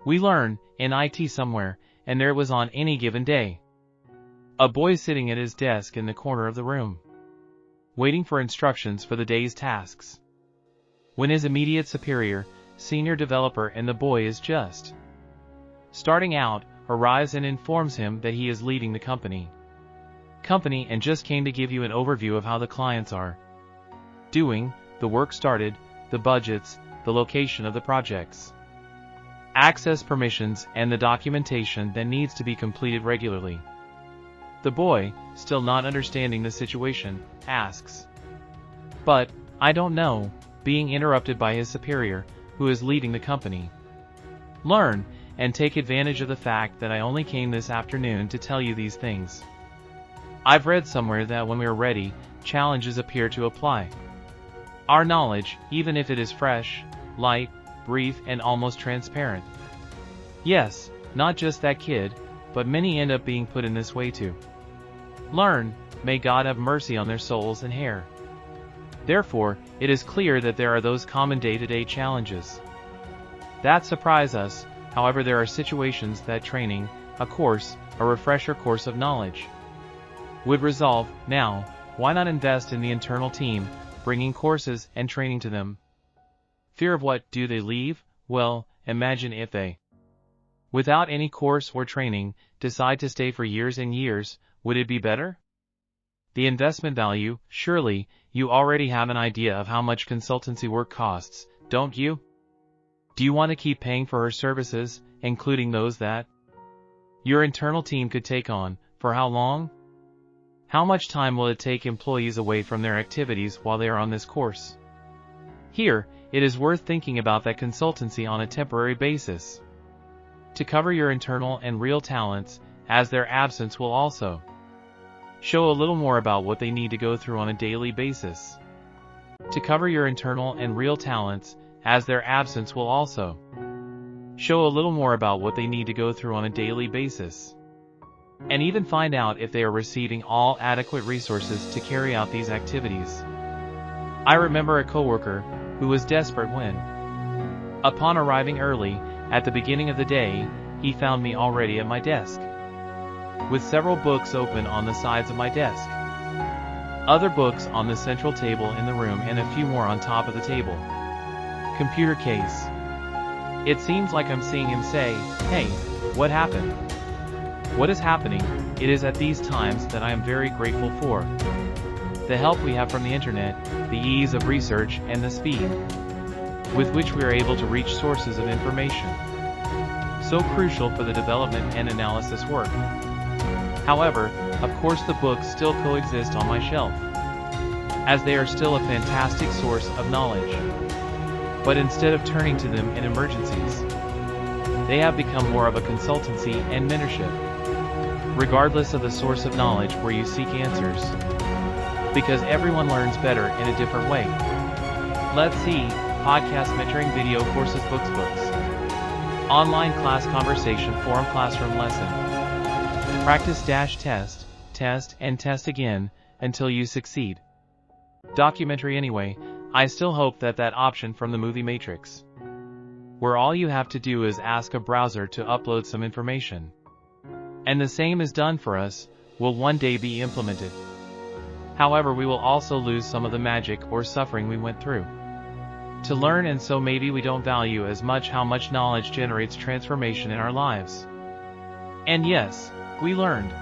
We learn, in IT somewhere, and there it was on any given day. A boy sitting at his desk in the corner of the room, waiting for instructions for the day's tasks. When his immediate superior, senior developer and the boy is just starting out, arrives and informs him that he is leaving the company and just came to give you an overview of how the clients are doing, the work started, the budgets, the location of the projects, access permissions and the documentation that needs to be completed regularly. The boy, still not understanding the situation, asks, "But, I don't know," being interrupted by his superior, who is leaving the company. Learn, and take advantage of the fact that I only came this afternoon to tell you these things. I've read somewhere that when we are ready, challenges appear to apply. Our knowledge, even if it is fresh, light, brief and almost transparent. Yes, not just that kid, but many end up being put in this way too. Learn, may God have mercy on their souls and hair. Therefore, it is clear that there are those common day-to-day challenges that surprise us. However, there are situations that training, a course, a refresher course of knowledge, would resolve. Now, why not invest in the internal team, bringing courses and training to them? Fear of what? Do they leave? Well, imagine if they, without any course or training, decide to stay for years and years. Would it be better? The investment value, surely, you already have an idea of how much consultancy work costs, don't you? Do you want to keep paying for her services, including those that your internal team could take on? For how long? How much time will it take employees away from their activities while they are on this course? Here, it is worth thinking about that consultancy on a temporary basis, to cover your internal and real talents, as their absence will also show a little more about what they need to go through on a daily basis. To cover your internal and real talents, as their absence will also show a little more about what they need to go through on a daily basis. And even find out if they are receiving all adequate resources to carry out these activities. I remember a coworker who was desperate when, upon arriving early, at the beginning of the day, he found me already at my desk, with several books open on the sides of my desk, other books on the central table in the room and a few more on top of the table. Computer case. It seems like I'm seeing him say, "Hey, what happened?" What is happening? It is at these times that I am very grateful for the help we have from the internet, the ease of research and the speed with which we are able to reach sources of information, so crucial for the development and analysis work. However, of course the books still coexist on my shelf, as they are still a fantastic source of knowledge. But instead of turning to them in emergencies, they have become more of a consultancy and mentorship, regardless of the source of knowledge where you seek answers, because everyone learns better in a different way. Let's see, podcast mentoring video courses books, online class conversation forum classroom lesson, practice-test, and test again, until you succeed. Documentary anyway. I still hope that option from the movie Matrix, where all you have to do is ask a browser to upload some information, and the same is done for us, will one day be implemented. However, we will also lose some of the magic or suffering we went through to learn, and so maybe we don't value as much how much knowledge generates transformation in our lives. And yes, we learned.